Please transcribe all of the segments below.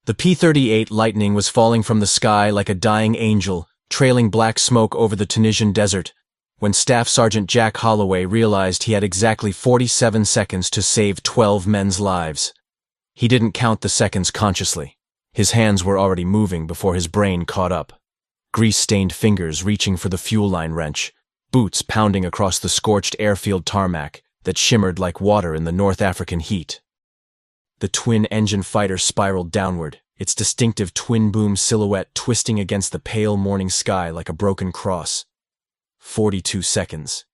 The P-38 Lightning was falling from the sky like a dying angel, trailing black smoke over the Tunisian desert, when Staff Sergeant Jack Holloway realized he had exactly 47 seconds to save 12 men's lives. He didn't count the seconds consciously. His hands were already moving before his brain caught up. Grease-stained fingers reaching for the fuel line wrench, boots pounding across the scorched airfield tarmac that shimmered like water in the North African heat. The twin-engine fighter spiraled downward, its distinctive twin-boom silhouette twisting against the pale morning sky like a broken cross. 42 seconds.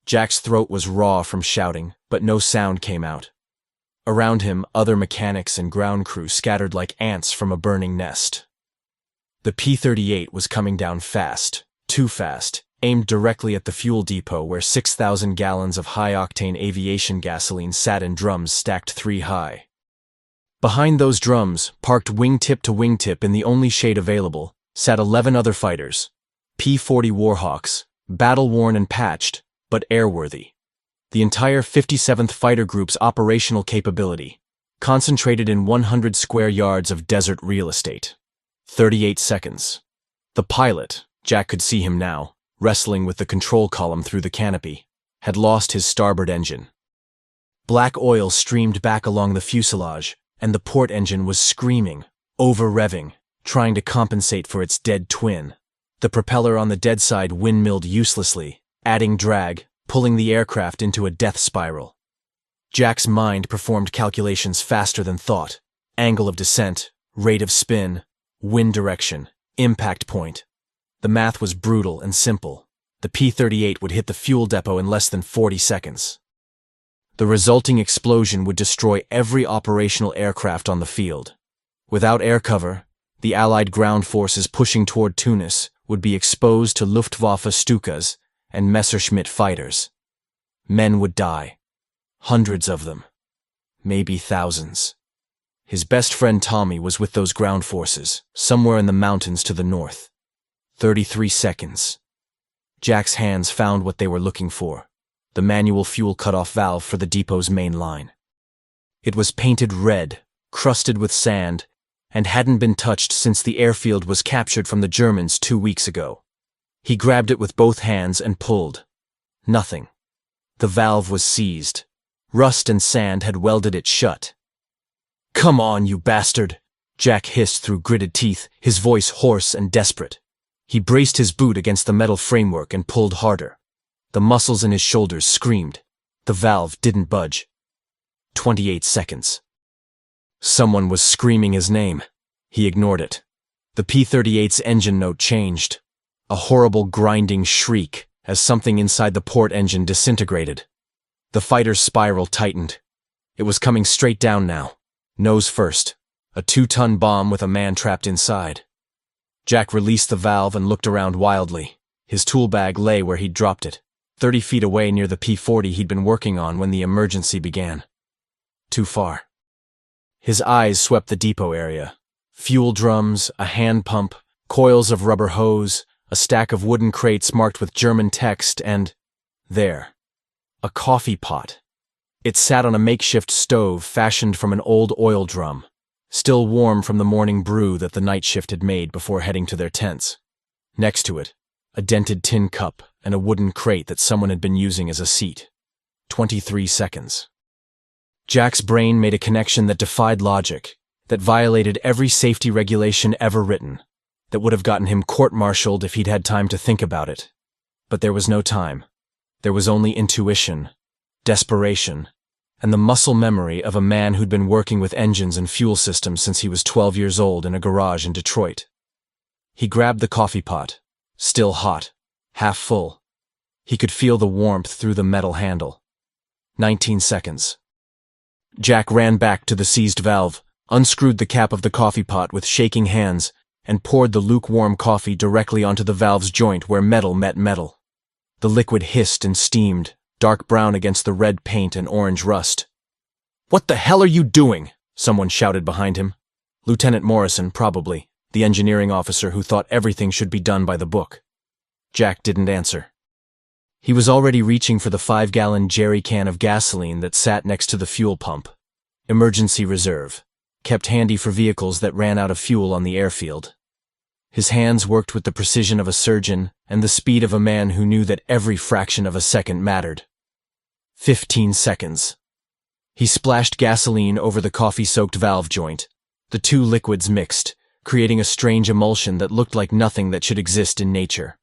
Jack's throat was raw from shouting, but no sound came out. Around him, other mechanics and ground crew scattered like ants from a burning nest. The P-38 was coming down fast, too fast, aimed directly at the fuel depot where 6,000 gallons of high-octane aviation gasoline sat in drums stacked 3 high. Behind those drums, parked wingtip to wingtip in the only shade available, sat 11 other fighters, P-40 Warhawks, battle-worn and patched, but airworthy. The entire 57th Fighter Group's operational capability, concentrated in 100 square yards of desert real estate. 38 seconds. The pilot, Jack could see him now, wrestling with the control column through the canopy, had lost his starboard engine. Black oil streamed back along the fuselage, and the port engine was screaming, over-revving, trying to compensate for its dead twin. The propeller on the dead side windmilled uselessly, adding drag, pulling the aircraft into a death spiral. Jack's mind performed calculations faster than thought. Angle of descent, rate of spin, wind direction, impact point. The math was brutal and simple. The P-38 would hit the fuel depot in less than 40 seconds. The resulting explosion would destroy every operational aircraft on the field. Without air cover, the Allied ground forces pushing toward Tunis would be exposed to Luftwaffe Stukas and Messerschmitt fighters. Men would die. Hundreds of them. Maybe thousands. His best friend Tommy was with those ground forces, somewhere in the mountains to the north. 33 seconds. Jack's hands found what they were looking for. The manual fuel cutoff valve for the depot's main line. It was painted red, crusted with sand, and hadn't been touched since the airfield was captured from the Germans 2 weeks ago. He grabbed it with both hands and pulled. Nothing. The valve was seized. Rust and sand had welded it shut. "Come on, you bastard!" Jack hissed through gritted teeth, his voice hoarse and desperate. He braced his boot against the metal framework and pulled harder. The muscles in his shoulders screamed. The valve didn't budge. 28 seconds. Someone was screaming his name. He ignored it. The P-38's engine note changed. A horrible grinding shriek as something inside the port engine disintegrated. The fighter's spiral tightened. It was coming straight down now. Nose first. A 2-ton bomb with a man trapped inside. Jack released the valve and looked around wildly. His tool bag lay where he'd dropped it, 30 feet away near the P-40 he'd been working on when the emergency began. Too far. His eyes swept the depot area. Fuel drums, a hand pump, coils of rubber hose, a stack of wooden crates marked with German text, and there, a coffee pot. It sat on a makeshift stove fashioned from an old oil drum, still warm from the morning brew that the night shift had made before heading to their tents. Next to it, a dented tin cup and a wooden crate that someone had been using as a seat. 23 seconds. Jack's brain made a connection that defied logic, that violated every safety regulation ever written, that would have gotten him court-martialed if he'd had time to think about it. But there was no time. There was only intuition, desperation, and the muscle memory of a man who'd been working with engines and fuel systems since he was 12 years old in a garage in Detroit. He grabbed the coffee pot, still hot, half full. He could feel the warmth through the metal handle. 19 seconds. Jack ran back to the seized valve, unscrewed the cap of the coffee pot with shaking hands, and poured the lukewarm coffee directly onto the valve's joint where metal met metal. The liquid hissed and steamed, dark brown against the red paint and orange rust. "What the hell are you doing?" someone shouted behind him. Lieutenant Morrison, probably, the engineering officer who thought everything should be done by the book. Jack didn't answer. He was already reaching for the 5-gallon jerry can of gasoline that sat next to the fuel pump. Emergency reserve. kept handy for vehicles that ran out of fuel on the airfield. His hands worked with the precision of a surgeon and the speed of a man who knew that every fraction of a second mattered. 15 seconds. He splashed gasoline over the coffee-soaked valve joint. The two liquids mixed, creating a strange emulsion that looked like nothing that should exist in nature.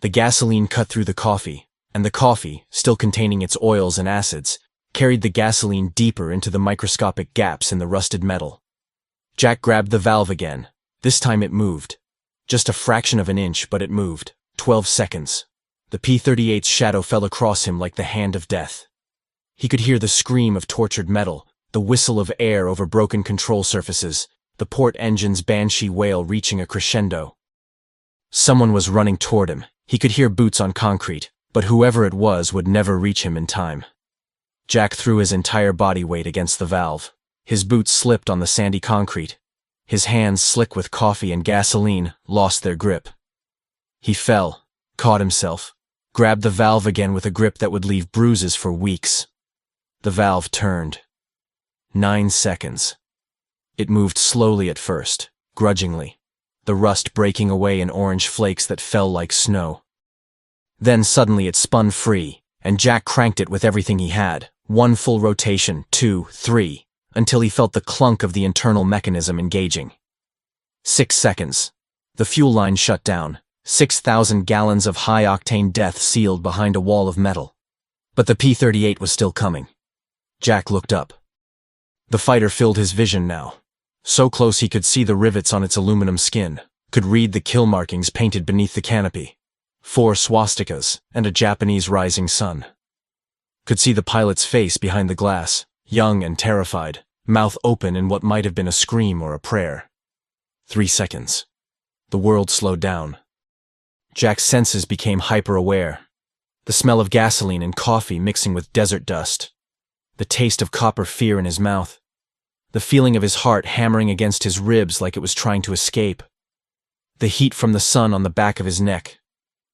The gasoline cut through the coffee, and the coffee, still containing its oils and acids, carried the gasoline deeper into the microscopic gaps in the rusted metal. Jack grabbed the valve again. This time it moved. Just a fraction of an inch, but it moved. 12 seconds. The P-38's shadow fell across him like the hand of death. He could hear the scream of tortured metal, the whistle of air over broken control surfaces, the port engine's banshee wail reaching a crescendo. Someone was running toward him. He could hear boots on concrete, but whoever it was would never reach him in time. Jack threw his entire body weight against the valve. His boots slipped on the sandy concrete. His hands, slick with coffee and gasoline, lost their grip. He fell, caught himself, grabbed the valve again with a grip that would leave bruises for weeks. The valve turned. 9 seconds. It moved slowly at first, grudgingly, the rust breaking away in orange flakes that fell like snow. Then suddenly it spun free, and Jack cranked it with everything he had. 1 full rotation, 2, 3, until he felt the clunk of the internal mechanism engaging. 6 seconds. The fuel line shut down. 6,000 gallons of high-octane death sealed behind a wall of metal. But the P-38 was still coming. Jack looked up. The fighter filled his vision now. So close he could see the rivets on its aluminum skin, could read the kill markings painted beneath the canopy. 4 swastikas and a Japanese rising sun. Could see the pilot's face behind the glass, young and terrified, mouth open in what might have been a scream or a prayer. 3 seconds. The world slowed down. Jack's senses became hyper-aware. The smell of gasoline and coffee mixing with desert dust. The taste of copper fear in his mouth. The feeling of his heart hammering against his ribs like it was trying to escape. The heat from the sun on the back of his neck.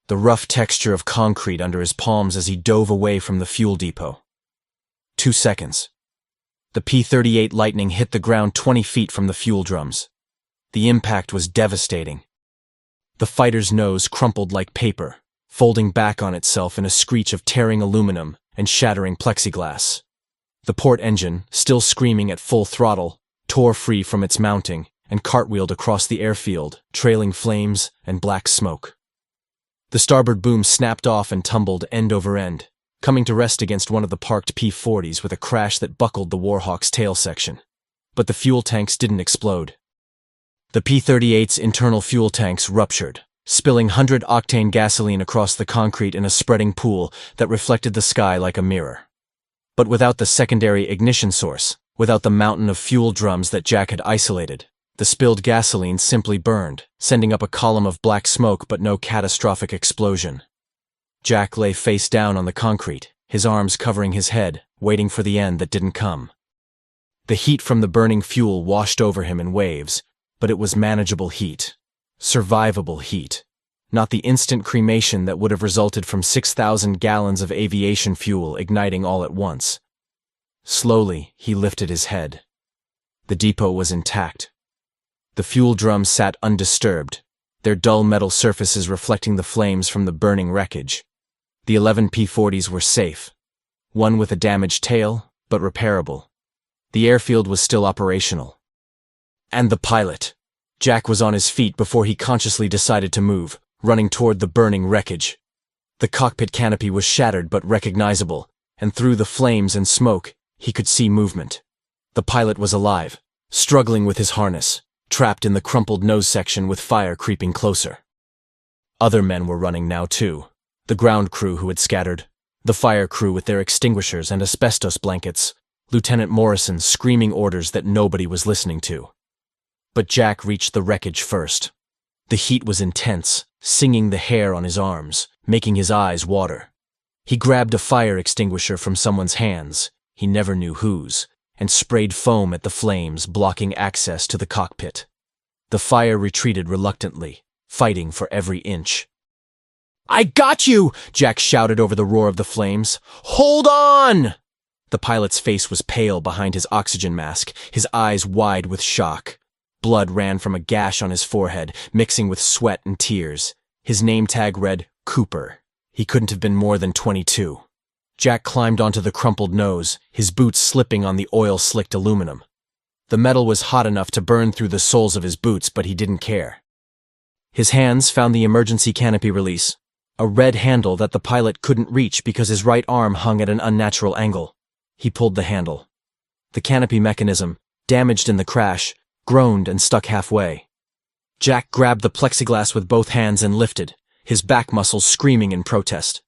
The rough texture of concrete under his palms as he dove away from the fuel depot. 2 seconds. The P-38 Lightning hit the ground 20 feet from the fuel drums. The impact was devastating. The fighter's nose crumpled like paper, folding back on itself in a screech of tearing aluminum and shattering plexiglass. The port engine, still screaming at full throttle, tore free from its mounting and cartwheeled across the airfield, trailing flames and black smoke. The starboard boom snapped off and tumbled end over end, coming to rest against one of the parked P-40s with a crash that buckled the Warhawk's tail section. But the fuel tanks didn't explode. The P-38's internal fuel tanks ruptured, spilling 100-octane gasoline across the concrete in a spreading pool that reflected the sky like a mirror. But without the secondary ignition source, without the mountain of fuel drums that Jack had isolated, the spilled gasoline simply burned, sending up a column of black smoke but no catastrophic explosion. Jack lay face down on the concrete, his arms covering his head, waiting for the end that didn't come. The heat from the burning fuel washed over him in waves, but it was manageable heat. Survivable heat. Not the instant cremation that would have resulted from 6,000 gallons of aviation fuel igniting all at once. Slowly, he lifted his head. The depot was intact. The fuel drums sat undisturbed, their dull metal surfaces reflecting the flames from the burning wreckage. The 11 P-40s were safe. One with a damaged tail, but repairable. The airfield was still operational. And the pilot. Jack was on his feet before he consciously decided to move, running toward the burning wreckage. The cockpit canopy was shattered but recognizable, and through the flames and smoke, he could see movement. The pilot was alive, struggling with his harness, trapped in the crumpled nose section with fire creeping closer. Other men were running now too. The ground crew who had scattered, the fire crew with their extinguishers and asbestos blankets, Lieutenant Morrison screaming orders that nobody was listening to. But Jack reached the wreckage first. The heat was intense, singing the hair on his arms, making his eyes water. He grabbed a fire extinguisher from someone's hands, he never knew whose, and sprayed foam at the flames, blocking access to the cockpit. The fire retreated reluctantly, fighting for every inch. "I got you!" Jack shouted over the roar of the flames. "Hold on!" The pilot's face was pale behind his oxygen mask, his eyes wide with shock. Blood ran from a gash on his forehead, mixing with sweat and tears. His name tag read Cooper. He couldn't have been more than 22. Jack climbed onto the crumpled nose, his boots slipping on the oil-slicked aluminum. The metal was hot enough to burn through the soles of his boots, but he didn't care. His hands found the emergency canopy release, a red handle that the pilot couldn't reach because his right arm hung at an unnatural angle. He pulled the handle. The canopy mechanism, damaged in the crash, groaned and stuck halfway. Jack grabbed the plexiglass with both hands and lifted, his back muscles screaming in protest.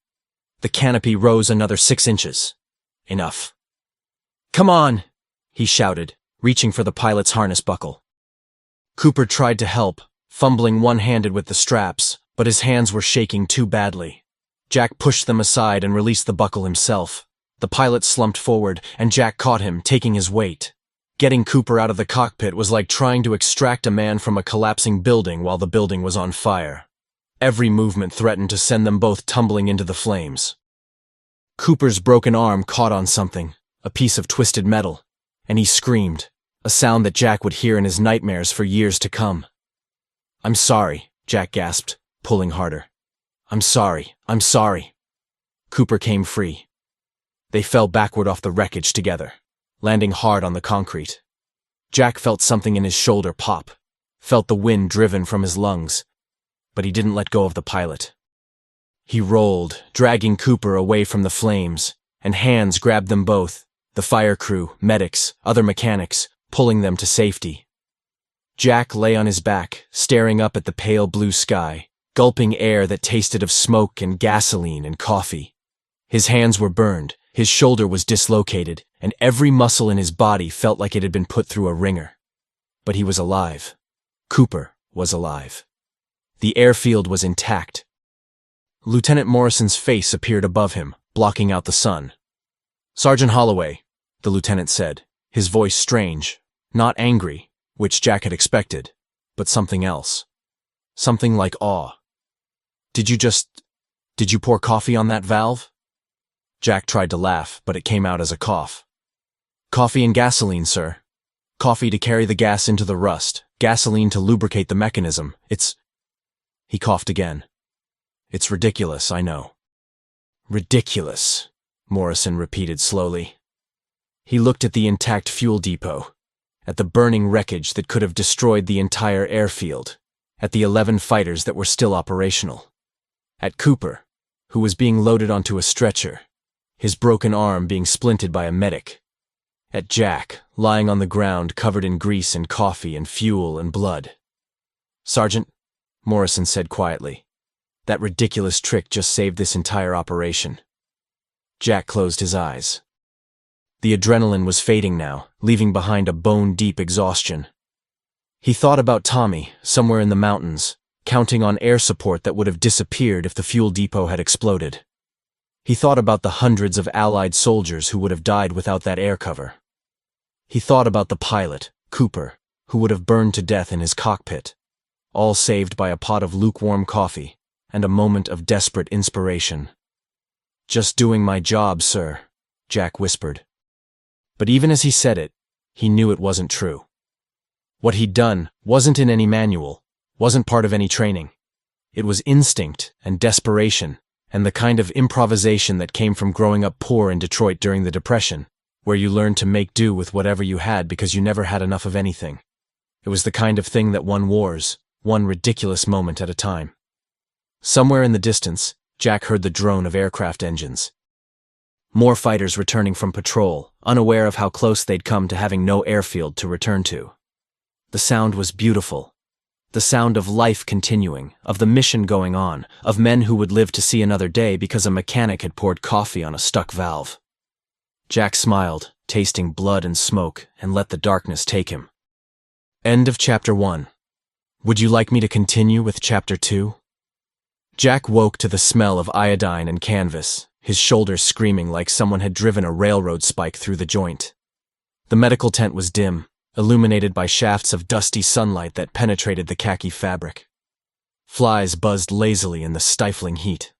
The canopy rose another 6 inches. Enough. "Come on!" he shouted, reaching for the pilot's harness buckle. Cooper tried to help, fumbling one-handed with the straps, but his hands were shaking too badly. Jack pushed them aside and released the buckle himself. The pilot slumped forward, and Jack caught him, taking his weight. Getting Cooper out of the cockpit was like trying to extract a man from a collapsing building while the building was on fire. Every movement threatened to send them both tumbling into the flames. Cooper's broken arm caught on something, a piece of twisted metal, and he screamed, a sound that Jack would hear in his nightmares for years to come. "I'm sorry," Jack gasped, pulling harder. I'm sorry. Cooper came free. They fell backward off the wreckage together, landing hard on the concrete. Jack felt something in his shoulder pop, felt the wind driven from his lungs, but he didn't let go of the pilot. He rolled, dragging Cooper away from the flames, and hands grabbed them both, the fire crew, medics, other mechanics, pulling them to safety. Jack lay on his back, staring up at the pale blue sky, gulping air that tasted of smoke and gasoline and coffee. His hands were burned, his shoulder was dislocated, and every muscle in his body felt like it had been put through a wringer. But he was alive. Cooper was alive. The airfield was intact. Lieutenant Morrison's face appeared above him, blocking out the sun. "Sergeant Holloway," the lieutenant said, his voice strange, not angry, which Jack had expected, but something else. Something like awe. Did you pour coffee on that valve?" Jack tried to laugh, but it came out as a cough. "Coffee and gasoline, sir. Coffee to carry the gas into the rust, gasoline to lubricate the mechanism. He coughed again. "It's ridiculous, I know." "Ridiculous," Morrison repeated slowly. He looked at the intact fuel depot, at the burning wreckage that could have destroyed the entire airfield, at the 11 fighters that were still operational, at Cooper, who was being loaded onto a stretcher, his broken arm being splinted by a medic, at Jack, lying on the ground covered in grease and coffee and fuel and blood. "Sergeant," Morrison said quietly, "that ridiculous trick just saved this entire operation." Jack closed his eyes. The adrenaline was fading now, leaving behind a bone-deep exhaustion. He thought about Tommy, somewhere in the mountains, counting on air support that would have disappeared if the fuel depot had exploded. He thought about the hundreds of Allied soldiers who would have died without that air cover. He thought about the pilot, Cooper, who would have burned to death in his cockpit, all saved by a pot of lukewarm coffee and a moment of desperate inspiration. "Just doing my job, sir," Jack whispered. But even as he said it, he knew it wasn't true. What he'd done wasn't in any manual, wasn't part of any training. It was instinct and desperation, and the kind of improvisation that came from growing up poor in Detroit during the Depression, where you learned to make do with whatever you had because you never had enough of anything. It was the kind of thing that won wars, one ridiculous moment at a time. Somewhere in the distance, Jack heard the drone of aircraft engines. More fighters returning from patrol, unaware of how close they'd come to having no airfield to return to. The sound was beautiful. The sound of life continuing, of the mission going on, of men who would live to see another day because a mechanic had poured coffee on a stuck valve. Jack smiled, tasting blood and smoke, and let the darkness take him. End of Chapter 1. Would you like me to continue with Chapter 2? Jack woke to the smell of iodine and canvas, his shoulders screaming like someone had driven a railroad spike through the joint. The medical tent was dim, illuminated by shafts of dusty sunlight that penetrated the khaki fabric. Flies buzzed lazily in the stifling heat.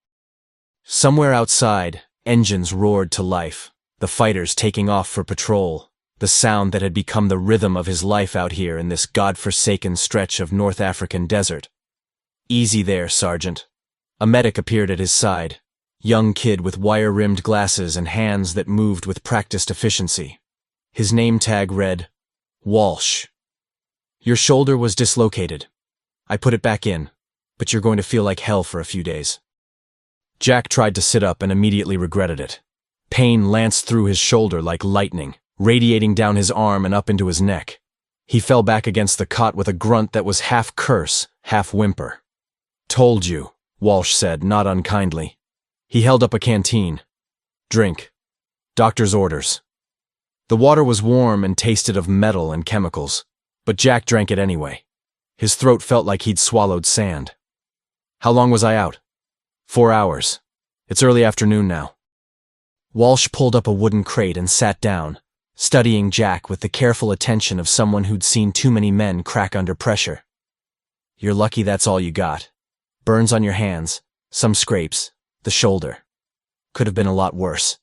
Somewhere outside, engines roared to life, The fighters taking off for patrol, the sound that had become the rhythm of his life out here in this god-forsaken stretch of North African desert. "Easy there, Sergeant." A medic appeared at his side, young kid with wire-rimmed glasses and hands that moved with practiced efficiency. His name tag read, Walsh. "Your shoulder was dislocated. I put it back in, but you're going to feel like hell for a few days." Jack tried to sit up and immediately regretted it. Pain lanced through his shoulder like lightning, radiating down his arm and up into his neck. He fell back against the cot with a grunt that was half curse, half whimper. "Told you," Walsh said, not unkindly. He held up a canteen. "Drink. Doctor's orders." The water was warm and tasted of metal and chemicals, but Jack drank it anyway. His throat felt like he'd swallowed sand. "How long was I out?" 4 hours. It's early afternoon now." Walsh pulled up a wooden crate and sat down, studying Jack with the careful attention of someone who'd seen too many men crack under pressure. "You're lucky that's all you got. Burns on your hands, some scrapes, the shoulder. Could have been a lot worse."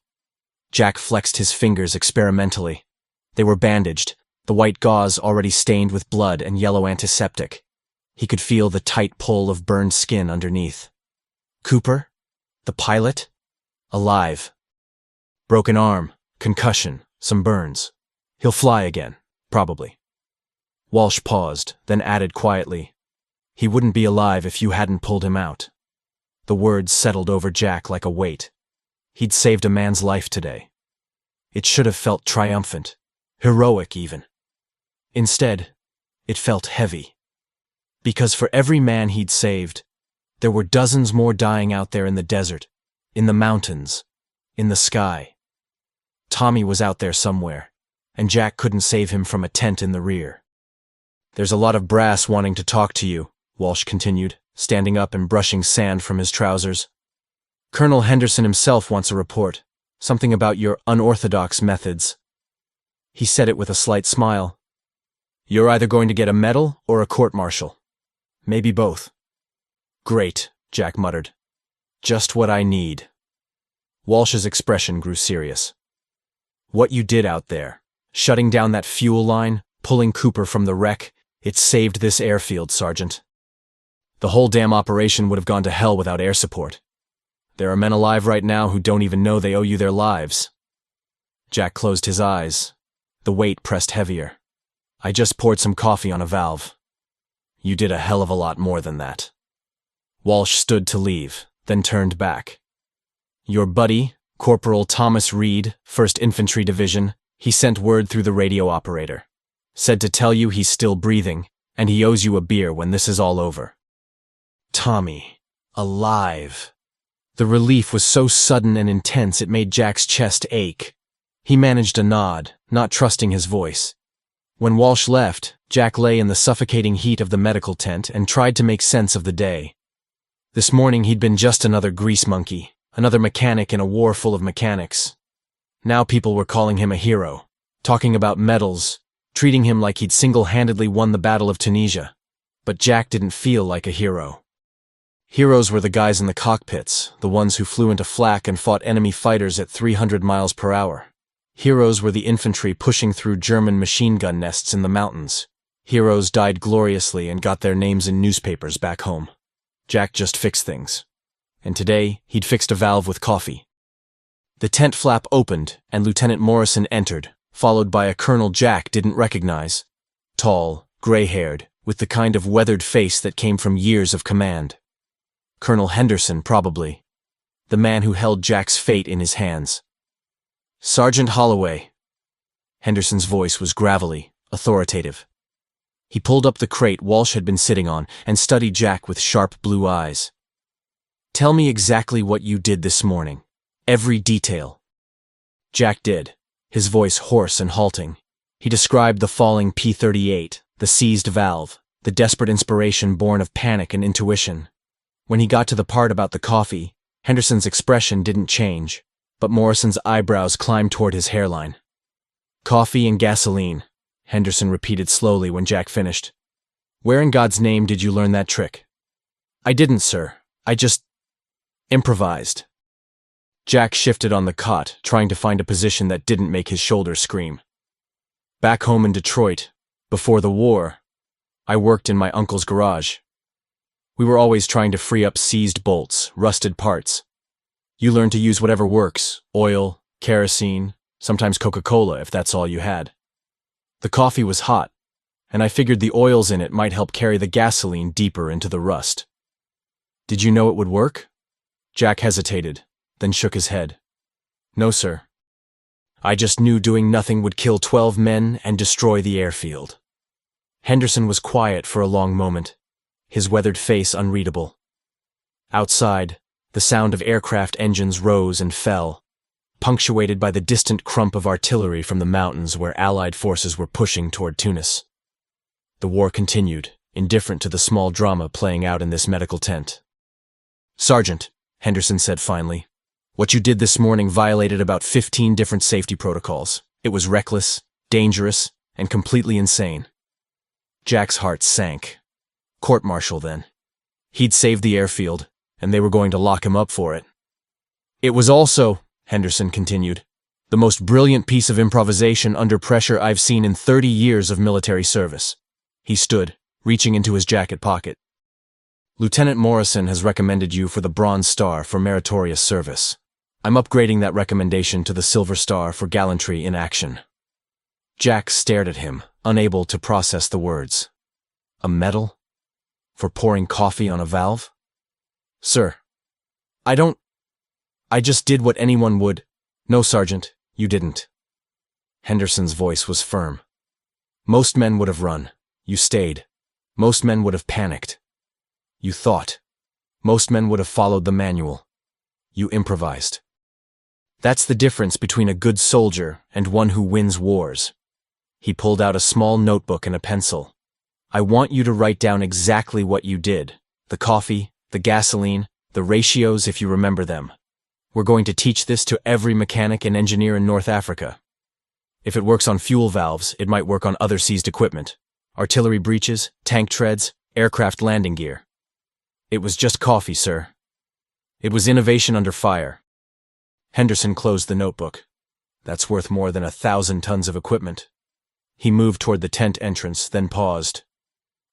Jack flexed his fingers experimentally. They were bandaged, the white gauze already stained with blood and yellow antiseptic. He could feel the tight pull of burned skin underneath. Cooper? The pilot? Alive. Broken arm, concussion, some burns. He'll fly again, probably. Walsh paused, then added quietly, "He wouldn't be alive if you hadn't pulled him out." The words settled over Jack like a weight. He'd saved a man's life today. It should have felt triumphant, heroic even. Instead, it felt heavy. Because for every man he'd saved, there were dozens more dying out there in the desert, in the mountains, in the sky. Tommy was out there somewhere, and Jack couldn't save him from a tent in the rear. "There's a lot of brass wanting to talk to you," Walsh continued, standing up and brushing sand from his trousers. "Colonel Henderson himself wants a report, something about your unorthodox methods." He said it with a slight smile. "You're either going to get a medal or a court-martial. Maybe both." "Great," Jack muttered. "Just what I need." Walsh's expression grew serious. "What you did out there, shutting down that fuel line, pulling Cooper from the wreck, it saved this airfield, Sergeant. The whole damn operation would have gone to hell without air support. There are men alive right now who don't even know they owe you their lives." Jack closed his eyes. The weight pressed heavier. "I just poured some coffee on a valve. You did a hell of a lot more than that." Walsh stood to leave, then turned back. "Your buddy, Corporal Thomas Reed, 1st Infantry Division, he sent word through the radio operator. Said to tell you he's still breathing, and he owes you a beer when this is all over." Tommy. Alive. The relief was so sudden and intense it made Jack's chest ache. He managed a nod, not trusting his voice. When Walsh left, Jack lay in the suffocating heat of the medical tent and tried to make sense of the day. This morning he'd been just another grease monkey, another mechanic in a war full of mechanics. Now people were calling him a hero, talking about medals, treating him like he'd single-handedly won the Battle of Tunisia. But Jack didn't feel like a hero. Heroes were the guys in the cockpits, the ones who flew into flak and fought enemy fighters at 300 miles per hour. Heroes were the infantry pushing through German machine gun nests in the mountains. Heroes died gloriously and got their names in newspapers back home. Jack just fixed things. And today, he'd fixed a valve with coffee. The tent flap opened, and Lieutenant Morrison entered, followed by a Colonel Jack didn't recognize. Tall, gray-haired, with the kind of weathered face that came from years of command. Colonel Henderson, probably. The man who held Jack's fate in his hands. "Sergeant Holloway." Henderson's voice was gravelly, authoritative. He pulled up the crate Walsh had been sitting on and studied Jack with sharp blue eyes. "Tell me exactly what you did this morning. Every detail." Jack did, his voice hoarse and halting. He described the falling P-38, the seized valve, the desperate inspiration born of panic and intuition. When he got to the part about the coffee, Henderson's expression didn't change, but Morrison's eyebrows climbed toward his hairline. "Coffee and gasoline," Henderson repeated slowly when Jack finished. "Where in God's name did you learn that trick?" "I didn't, sir. I just improvised." Jack shifted on the cot, trying to find a position that didn't make his shoulders scream. Back home in Detroit, before the war, I worked in my uncle's garage. We were always trying to free up seized bolts, rusted parts. You learn to use whatever works: oil, kerosene, sometimes Coca-Cola if that's all you had. The coffee was hot, and I figured the oils in it might help carry the gasoline deeper into the rust. Did you know it would work? Jack hesitated, then shook his head. No, sir. I just knew doing nothing would kill 12 men and destroy the airfield. Henderson was quiet for a long moment, his weathered face unreadable. Outside, the sound of aircraft engines rose and fell, punctuated by the distant crump of artillery from the mountains where Allied forces were pushing toward Tunis. The war continued, indifferent to the small drama playing out in this medical tent. Sergeant, Henderson said finally, what you did this morning violated about 15 different safety protocols. It was reckless, dangerous, and completely insane. Jack's heart sank. Court-martial then. He'd saved the airfield, and they were going to lock him up for it. It was also, Henderson continued, the most brilliant piece of improvisation under pressure I've seen in 30 years of military service. He stood, reaching into his jacket pocket. Lieutenant Morrison has recommended you for the Bronze Star for meritorious service. I'm upgrading that recommendation to the Silver Star for gallantry in action. Jack stared at him, unable to process the words. A medal? For pouring coffee on a valve? Sir, I just did what anyone would. No, Sergeant, you didn't. Henderson's voice was firm. Most men would have run. You stayed. Most men would have panicked. You thought. Most men would have followed the manual. You improvised. That's the difference between a good soldier and one who wins wars. He pulled out a small notebook and a pencil. I want you to write down exactly what you did. The coffee, the gasoline, the ratios if you remember them. We're going to teach this to every mechanic and engineer in North Africa. If it works on fuel valves, it might work on other seized equipment. Artillery breaches, tank treads, aircraft landing gear. It was just coffee, sir. It was innovation under fire. Henderson closed the notebook. That's worth more than 1,000 tons of equipment. He moved toward the tent entrance, then paused.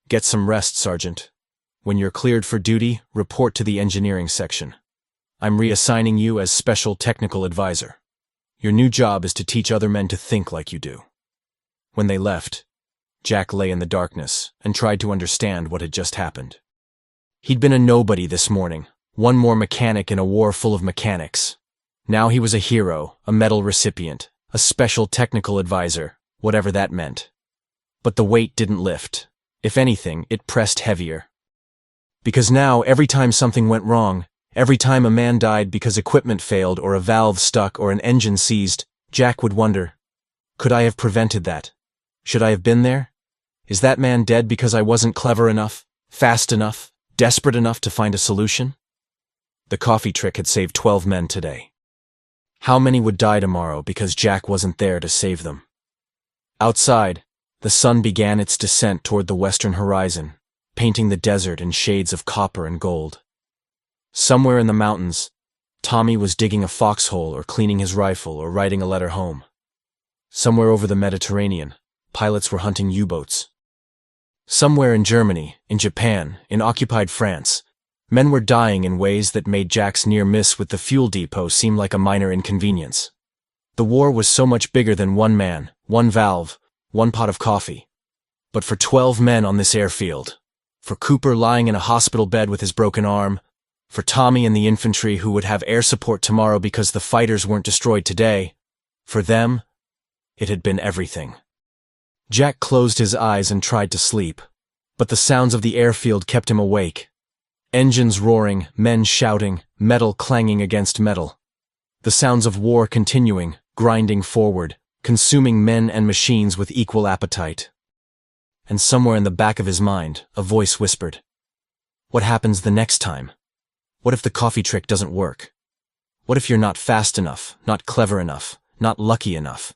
Get some rest, Sergeant. When you're cleared for duty, report to the engineering section. I'm reassigning you as Special Technical Advisor. Your new job is to teach other men to think like you do. When they left, Jack lay in the darkness and tried to understand what had just happened. He'd been a nobody this morning, one more mechanic in a war full of mechanics. Now he was a hero, a medal recipient, a Special Technical Advisor, whatever that meant. But the weight didn't lift. If anything, it pressed heavier. Because now, every time something went wrong, every time a man died because equipment failed or a valve stuck or an engine seized, Jack would wonder, could I have prevented that? Should I have been there? Is that man dead because I wasn't clever enough, fast enough, desperate enough to find a solution? The coffee trick had saved 12 men today. How many would die tomorrow because Jack wasn't there to save them? Outside, the sun began its descent toward the western horizon, painting the desert in shades of copper and gold. Somewhere in the mountains, Tommy was digging a foxhole or cleaning his rifle or writing a letter home. Somewhere over the Mediterranean, pilots were hunting U-boats. Somewhere in Germany, in Japan, in occupied France, men were dying in ways that made Jack's near miss with the fuel depot seem like a minor inconvenience. The war was so much bigger than one man, one valve, one pot of coffee. But for 12 men on this airfield, for Cooper lying in a hospital bed with his broken arm, for Tommy and the infantry who would have air support tomorrow because the fighters weren't destroyed today, for them, it had been everything. Jack closed his eyes and tried to sleep, but the sounds of the airfield kept him awake. Engines roaring, men shouting, metal clanging against metal. The sounds of war continuing, grinding forward, consuming men and machines with equal appetite. And somewhere in the back of his mind, a voice whispered, what happens the next time? What if the coffee trick doesn't work? What if you're not fast enough, not clever enough, not lucky enough?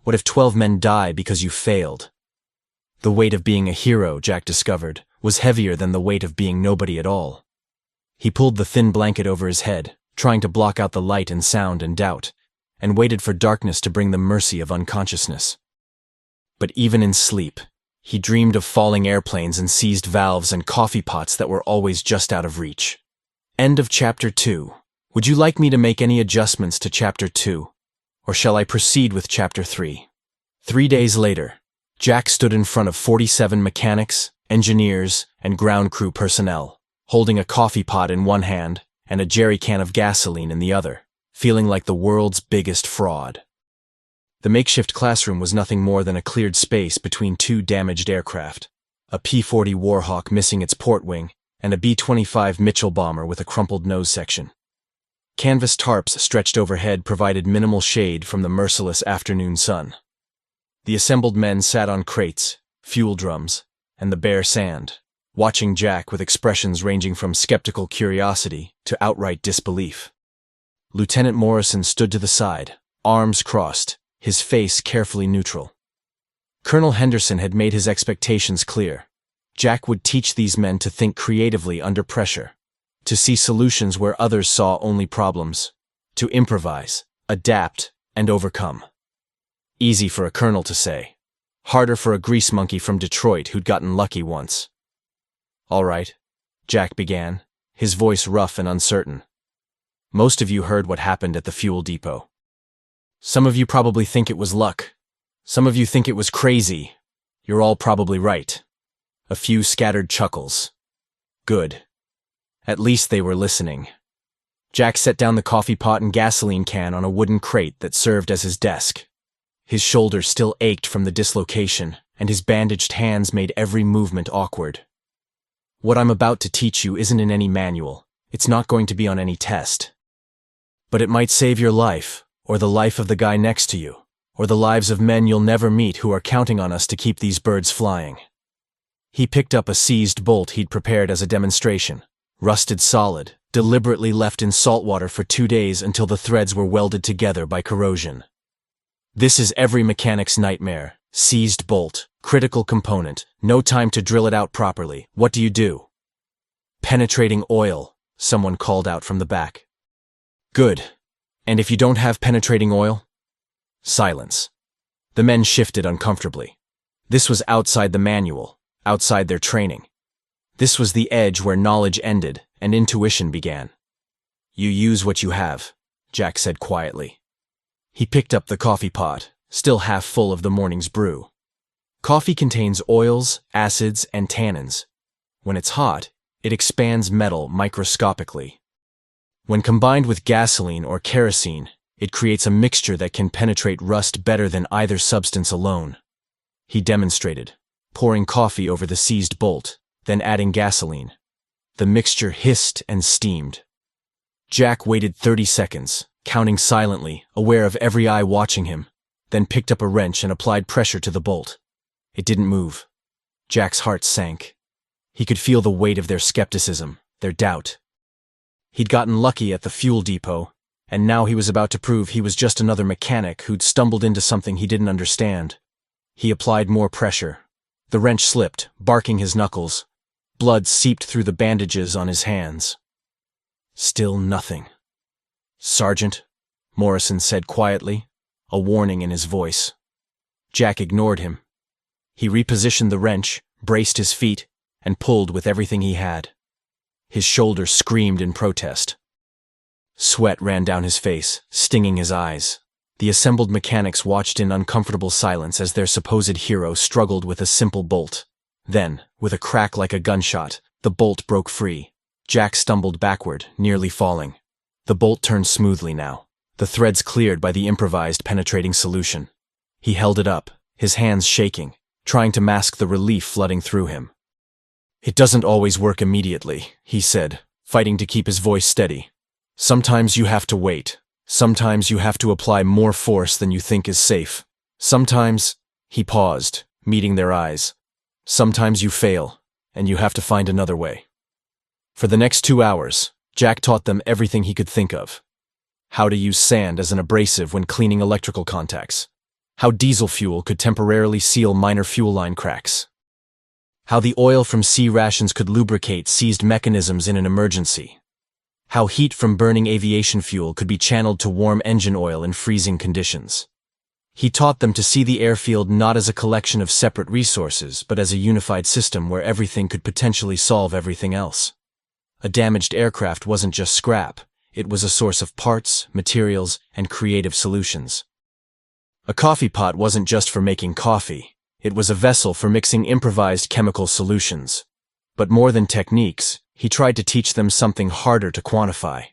What if 12 men die because you failed? The weight of being a hero, Jack discovered, was heavier than the weight of being nobody at all. He pulled the thin blanket over his head, trying to block out the light and sound and doubt, and waited for darkness to bring the mercy of unconsciousness. But even in sleep, he dreamed of falling airplanes and seized valves and coffee pots that were always just out of reach. End of Chapter 2. Would you like me to make any adjustments to Chapter 2, or shall I proceed with Chapter 3? 3 days later, Jack stood in front of 47 mechanics, engineers, and ground crew personnel, holding a coffee pot in one hand and a jerry can of gasoline in the other, feeling like the world's biggest fraud. The makeshift classroom was nothing more than a cleared space between two damaged aircraft, a P-40 Warhawk missing its port wing and a B-25 Mitchell bomber with a crumpled nose section. Canvas tarps stretched overhead provided minimal shade from the merciless afternoon sun. The assembled men sat on crates, fuel drums, and the bare sand, watching Jack with expressions ranging from skeptical curiosity to outright disbelief. Lieutenant Morrison stood to the side, arms crossed, his face carefully neutral. Colonel Henderson had made his expectations clear. Jack would teach these men to think creatively under pressure, to see solutions where others saw only problems, to improvise, adapt, and overcome. Easy for a colonel to say. Harder for a grease monkey from Detroit who'd gotten lucky once. "All right," Jack began, his voice rough and uncertain. "Most of you heard what happened at the fuel depot. Some of you probably think it was luck. Some of you think it was crazy. You're all probably right." A few scattered chuckles. Good. At least they were listening. Jack set down the coffee pot and gasoline can on a wooden crate that served as his desk. His shoulder still ached from the dislocation, and his bandaged hands made every movement awkward. "What I'm about to teach you isn't in any manual. It's not going to be on any test. But it might save your life, or the life of the guy next to you, or the lives of men you'll never meet who are counting on us to keep these birds flying." He picked up a seized bolt he'd prepared as a demonstration, rusted solid, deliberately left in salt water for 2 days until the threads were welded together by corrosion. This is every mechanic's nightmare. Seized bolt, critical component, no time to drill it out properly. What do? "Penetrating oil," someone called out from the back. "Good. And if you don't have penetrating oil?" Silence. The men shifted uncomfortably. This was outside the manual, outside their training. This was the edge where knowledge ended and intuition began. "You use what you have," Jack said quietly. He picked up the coffee pot, still half full of the morning's brew. Coffee contains oils, acids, and tannins. When it's hot, it expands metal microscopically. When combined with gasoline or kerosene, it creates a mixture that can penetrate rust better than either substance alone. He demonstrated, pouring coffee over the seized bolt, then adding gasoline. The mixture hissed and steamed. Jack waited 30 seconds, counting silently, aware of every eye watching him, then picked up a wrench and applied pressure to the bolt. It didn't move. Jack's heart sank. He could feel the weight of their skepticism, their doubt. He'd gotten lucky at the fuel depot, and now he was about to prove he was just another mechanic who'd stumbled into something he didn't understand. He applied more pressure. The wrench slipped, barking his knuckles. Blood seeped through the bandages on his hands. Still nothing. "Sergeant," Morrison said quietly, a warning in his voice. Jack ignored him. He repositioned the wrench, braced his feet, and pulled with everything he had. His shoulder screamed in protest. Sweat ran down his face, stinging his eyes. The assembled mechanics watched in uncomfortable silence as their supposed hero struggled with a simple bolt. Then, with a crack like a gunshot, the bolt broke free. Jack stumbled backward, nearly falling. The bolt turned smoothly now, the threads cleared by the improvised penetrating solution. He held it up, his hands shaking, trying to mask the relief flooding through him. "It doesn't always work immediately," he said, fighting to keep his voice steady. "Sometimes you have to wait. Sometimes you have to apply more force than you think is safe. Sometimes—" He paused, meeting their eyes. "Sometimes you fail, and you have to find another way." For the next 2 hours, Jack taught them everything he could think of. How to use sand as an abrasive when cleaning electrical contacts. How diesel fuel could temporarily seal minor fuel line cracks. How the oil from C rations could lubricate seized mechanisms in an emergency. How heat from burning aviation fuel could be channeled to warm engine oil in freezing conditions. He taught them to see the airfield not as a collection of separate resources, but as a unified system where everything could potentially solve everything else. A damaged aircraft wasn't just scrap, it was a source of parts, materials, and creative solutions. A coffee pot wasn't just for making coffee, it was a vessel for mixing improvised chemical solutions. But more than techniques, he tried to teach them something harder to quantify: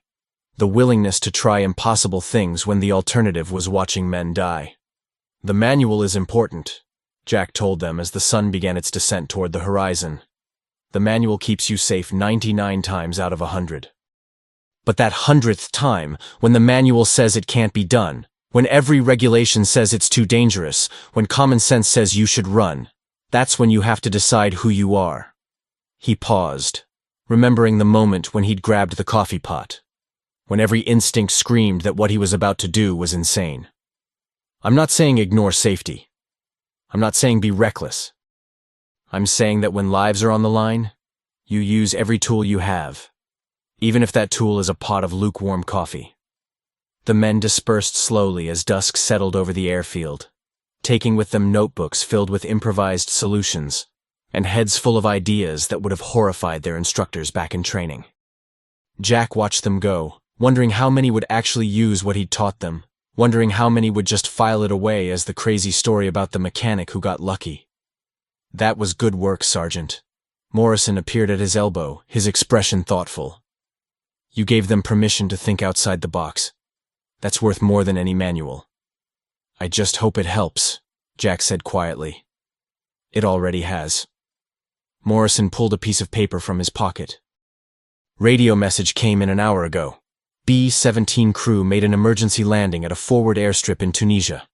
the willingness to try impossible things when the alternative was watching men die. "The manual is important," Jack told them as the sun began its descent toward the horizon. "The manual keeps you safe 99 times out of 100. But that 100th time, when the manual says it can't be done, when every regulation says it's too dangerous, when common sense says you should run, that's when you have to decide who you are." He paused, remembering the moment when he'd grabbed the coffee pot, when every instinct screamed that what he was about to do was insane. "I'm not saying ignore safety. I'm not saying be reckless. I'm saying that when lives are on the line, you use every tool you have, even if that tool is a pot of lukewarm coffee." The men dispersed slowly as dusk settled over the airfield, taking with them notebooks filled with improvised solutions and heads full of ideas that would have horrified their instructors back in training. Jack watched them go, wondering how many would actually use what he'd taught them, wondering how many would just file it away as the crazy story about the mechanic who got lucky. "That was good work, Sergeant." Morrison appeared at his elbow, his expression thoughtful. "You gave them permission to think outside the box. That's worth more than any manual." "I just hope it helps," Jack said quietly. "It already has." Morrison pulled a piece of paper from his pocket. "Radio message came in an hour ago. B-17 crew made an emergency landing at a forward airstrip in Tunisia.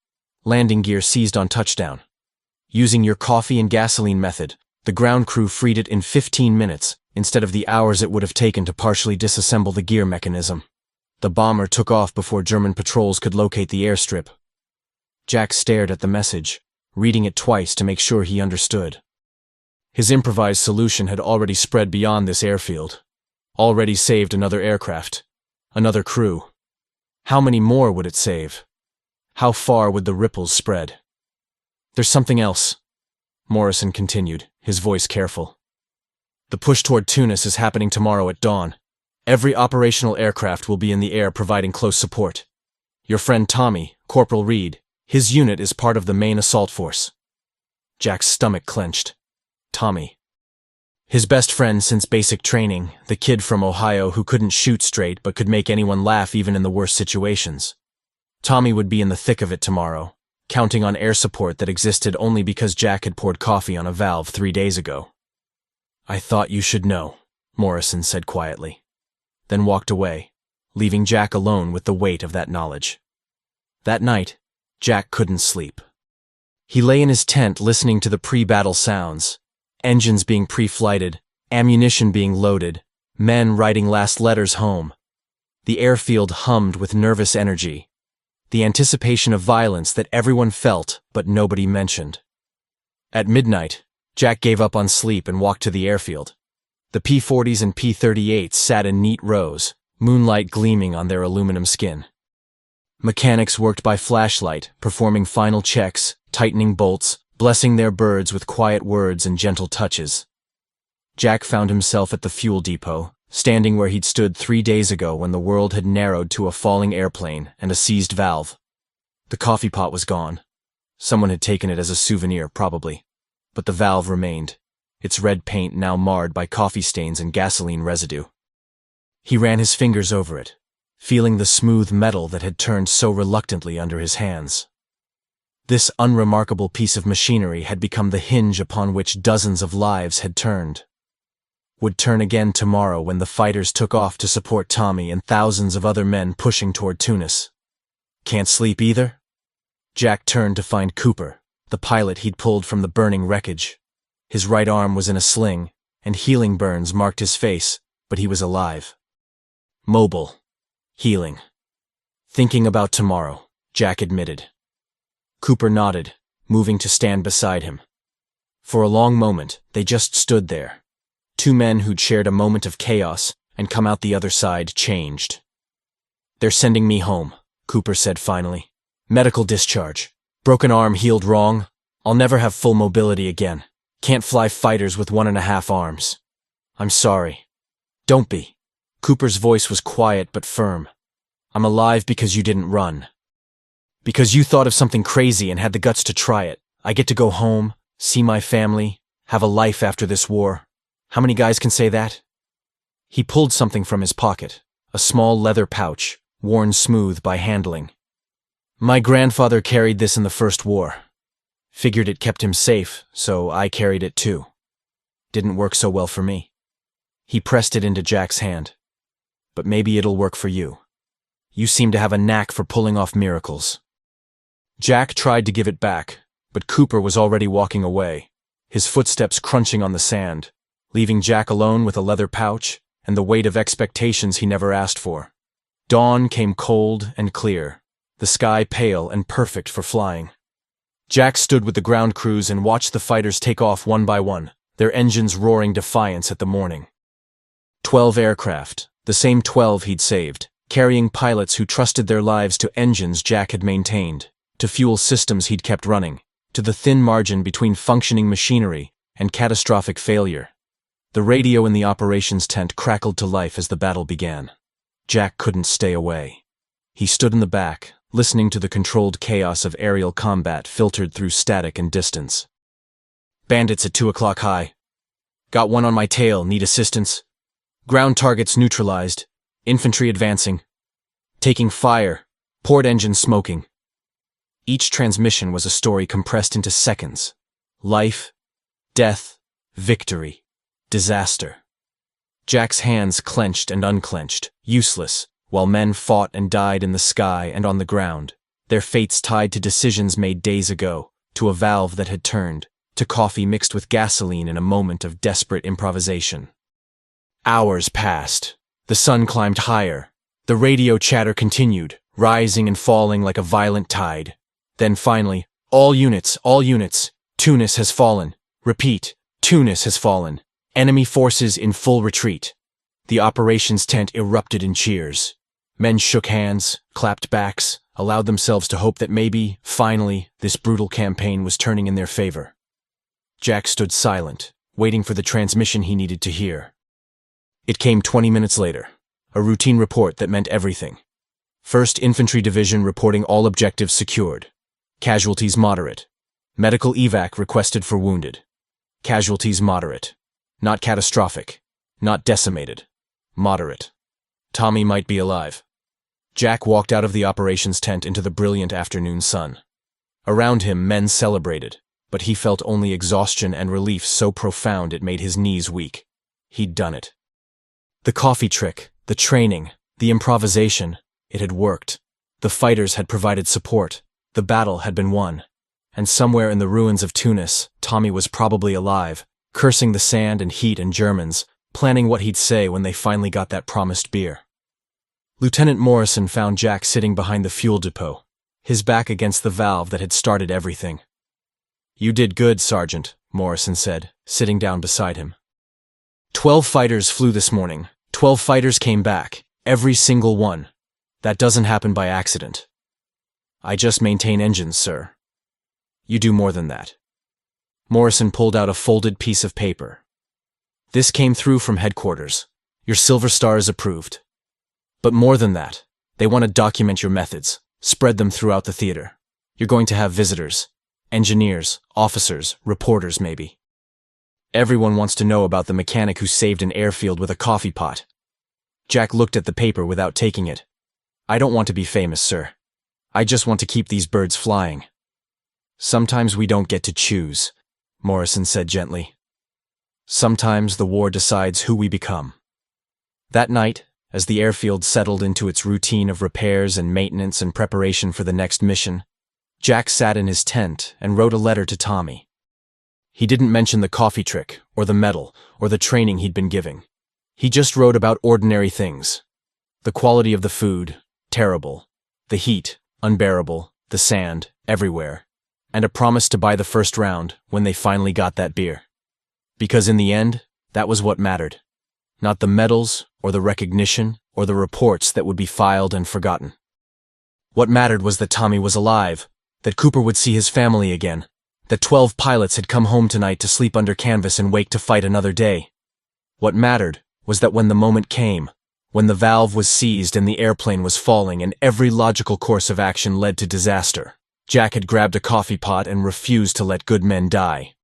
Landing gear seized on touchdown. Using your coffee and gasoline method, the ground crew freed it in 15 minutes, instead of the hours it would have taken to partially disassemble the gear mechanism. The bomber took off before German patrols could locate the airstrip." Jack stared at the message, reading it twice to make sure he understood. His improvised solution had already spread beyond this airfield, already saved another aircraft, another crew. How many more would it save? How far would the ripples spread? "There's something else," Morrison continued, his voice careful. "The push toward Tunis is happening tomorrow at dawn. Every operational aircraft will be in the air providing close support. Your friend Tommy, Corporal Reed, his unit is part of the main assault force." Jack's stomach clenched. Tommy. His best friend since basic training, the kid from Ohio who couldn't shoot straight but could make anyone laugh even in the worst situations. Tommy would be in the thick of it tomorrow, counting on air support that existed only because Jack had poured coffee on a valve 3 days ago. "I thought you should know," Morrison said quietly, then walked away, leaving Jack alone with the weight of that knowledge. That night, Jack couldn't sleep. He lay in his tent listening to the pre-battle sounds, engines being pre-flighted, ammunition being loaded, men writing last letters home. The airfield hummed with nervous energy, the anticipation of violence that everyone felt but nobody mentioned. At midnight, Jack gave up on sleep and walked to the airfield. The P-40s and P-38s sat in neat rows, moonlight gleaming on their aluminum skin. Mechanics worked by flashlight, performing final checks, tightening bolts, blessing their birds with quiet words and gentle touches. Jack found himself at the fuel depot, standing where he'd stood 3 days ago when the world had narrowed to a falling airplane and a seized valve. The coffee pot was gone. Someone had taken it as a souvenir, probably. But the valve remained, its red paint now marred by coffee stains and gasoline residue. He ran his fingers over it, feeling the smooth metal that had turned so reluctantly under his hands. This unremarkable piece of machinery had become the hinge upon which dozens of lives had turned. Would turn again tomorrow when the fighters took off to support Tommy and thousands of other men pushing toward Tunis. Can't sleep either? Jack turned to find Cooper, the pilot he'd pulled from the burning wreckage. His right arm was in a sling, and healing burns marked his face, but he was alive. Mobile. Healing. Thinking about tomorrow, Jack admitted. Cooper nodded, moving to stand beside him. For a long moment, they just stood there. Two men who'd shared a moment of chaos and come out the other side changed. "They're sending me home," Cooper said finally. "Medical discharge. Broken arm healed wrong. I'll never have full mobility again. Can't fly fighters with 1.5 arms. I'm sorry." "Don't be." Cooper's voice was quiet but firm. "I'm alive because you didn't run. Because you thought of something crazy and had the guts to try it. I get to go home, see my family, have a life after this war. How many guys can say that?" He pulled something from his pocket, a small leather pouch, worn smooth by handling. "My grandfather carried this in the First War. Figured it kept him safe, so I carried it too. Didn't work so well for me." He pressed it into Jack's hand. "But maybe it'll work for you. You seem to have a knack for pulling off miracles." Jack tried to give it back, but Cooper was already walking away, his footsteps crunching on the sand, leaving Jack alone with a leather pouch and the weight of expectations he never asked for. Dawn came cold and clear, the sky pale and perfect for flying. Jack stood with the ground crews and watched the fighters take off one by one, their engines roaring defiance at the morning. 12 aircraft, the same 12 he'd saved, carrying pilots who trusted their lives to engines Jack had maintained, to fuel systems he'd kept running, to the thin margin between functioning machinery and catastrophic failure. The radio in the operations tent crackled to life as the battle began. Jack couldn't stay away. He stood in the back, listening to the controlled chaos of aerial combat filtered through static and distance. "Bandits at 2 o'clock high. Got one on my tail, need assistance. Ground targets neutralized. Infantry advancing. Taking fire. Port engine smoking." Each transmission was a story compressed into seconds. Life, death, victory, disaster. Jack's hands clenched and unclenched, useless, while men fought and died in the sky and on the ground, their fates tied to decisions made days ago, to a valve that had turned, to coffee mixed with gasoline in a moment of desperate improvisation. Hours passed. The sun climbed higher. The radio chatter continued, rising and falling like a violent tide. Then finally, all units, Tunis has fallen. Repeat, Tunis has fallen. Enemy forces in full retreat." The operations tent erupted in cheers. Men shook hands, clapped backs, allowed themselves to hope that maybe, finally, this brutal campaign was turning in their favor. Jack stood silent, waiting for the transmission he needed to hear. It came 20 minutes later, a routine report that meant everything. 1st Infantry Division reporting all objectives secured. Casualties moderate. Medical evac requested for wounded. Casualties moderate. Not catastrophic. Not decimated. Moderate. Tommy might be alive. Jack walked out of the operations tent into the brilliant afternoon sun. Around him, men celebrated, but he felt only exhaustion and relief so profound it made his knees weak. He'd done it. The coffee trick, the training, the improvisation, it had worked. The fighters had provided support. The battle had been won. And somewhere in the ruins of Tunis, Tommy was probably alive, cursing the sand and heat and Germans, planning what he'd say when they finally got that promised beer. Lieutenant Morrison found Jack sitting behind the fuel depot, his back against the valve that had started everything. "You did good, Sergeant," Morrison said, sitting down beside him. 12 fighters flew this morning. 12 fighters came back, every single one. That doesn't happen by accident. I just maintain engines, sir. You do more than that." Morrison pulled out a folded piece of paper. "This came through from headquarters. Your Silver Star is approved. But more than that, they want to document your methods, spread them throughout the theater. You're going to have visitors, engineers, officers, reporters maybe. Everyone wants to know about the mechanic who saved an airfield with a coffee pot." Jack looked at the paper without taking it. "I don't want to be famous, sir. I just want to keep these birds flying." "Sometimes we don't get to choose," Morrison said gently. "Sometimes the war decides who we become." That night, as the airfield settled into its routine of repairs and maintenance and preparation for the next mission, Jack sat in his tent and wrote a letter to Tommy. He didn't mention the coffee trick, or the medal, or the training he'd been giving. He just wrote about ordinary things. The quality of the food, terrible. The heat, unbearable. The sand, everywhere. And a promise to buy the first round when they finally got that beer. Because in the end, that was what mattered. Not the medals, or the recognition, or the reports that would be filed and forgotten. What mattered was that Tommy was alive, that Cooper would see his family again, that 12 pilots had come home tonight to sleep under canvas and wake to fight another day. What mattered was that when the moment came, when the valve was seized and the airplane was falling and every logical course of action led to disaster, Jack had grabbed a coffee pot and refused to let good men die.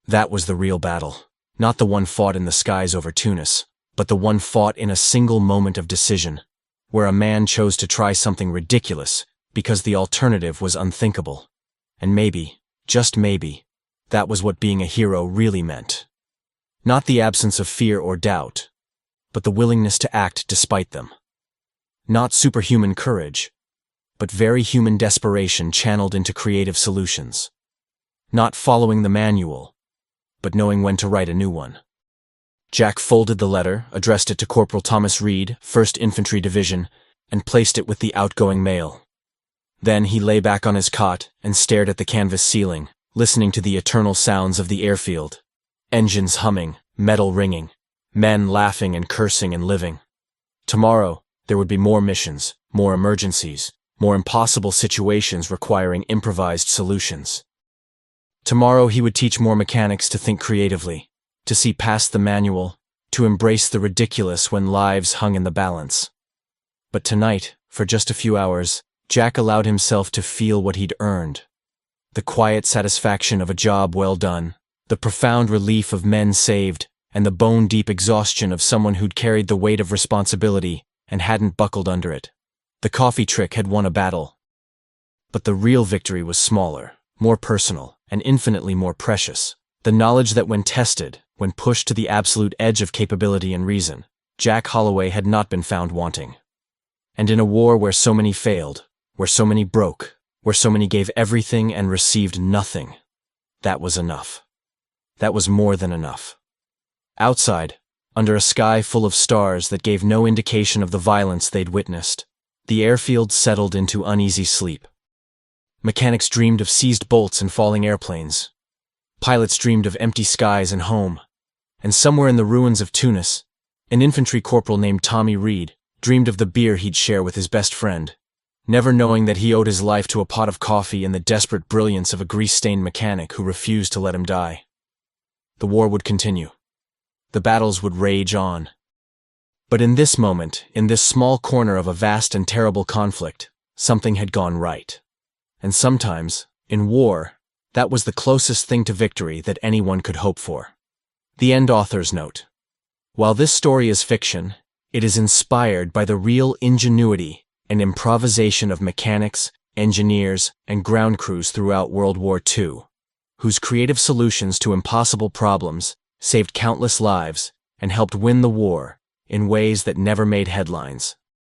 That was the real battle, not the one fought in the skies over Tunis, but the one fought in a single moment of decision, where a man chose to try something ridiculous because the alternative was unthinkable. And maybe, just maybe, that was what being a hero really meant. Not the absence of fear or doubt, but the willingness to act despite them. Not superhuman courage, but very human desperation channeled into creative solutions. Not following the manual, but knowing when to write a new one. Jack folded the letter, addressed it to Corporal Thomas Reed, 1st Infantry Division, and placed it with the outgoing mail. Then he lay back on his cot and stared at the canvas ceiling, listening to the eternal sounds of the airfield. Engines humming, metal ringing, men laughing and cursing and living. Tomorrow, there would be more missions, more emergencies, more impossible situations requiring improvised solutions. Tomorrow he would teach more mechanics to think creatively, to see past the manual, to embrace the ridiculous when lives hung in the balance. But tonight, for just a few hours, Jack allowed himself to feel what he'd earned. The quiet satisfaction of a job well done, the profound relief of men saved, and the bone-deep exhaustion of someone who'd carried the weight of responsibility and hadn't buckled under it. The coffee trick had won a battle. But the real victory was smaller, more personal, and infinitely more precious. The knowledge that when tested, when pushed to the absolute edge of capability and reason, Jack Holloway had not been found wanting. And in a war where so many failed, where so many broke, where so many gave everything and received nothing, that was enough. That was more than enough. Outside, under a sky full of stars that gave no indication of the violence they'd witnessed, the airfield settled into uneasy sleep. Mechanics dreamed of seized bolts and falling airplanes. Pilots dreamed of empty skies and home. And somewhere in the ruins of Tunis, an infantry corporal named Tommy Reed dreamed of the beer he'd share with his best friend, never knowing that he owed his life to a pot of coffee and the desperate brilliance of a grease-stained mechanic who refused to let him die. The war would continue. The battles would rage on. But in this moment, in this small corner of a vast and terrible conflict, something had gone right. And sometimes, in war, that was the closest thing to victory that anyone could hope for. The end author's note. While this story is fiction, it is inspired by the real ingenuity and improvisation of mechanics, engineers, and ground crews throughout World War II, whose creative solutions to impossible problems saved countless lives and helped win the war in ways that never made headlines.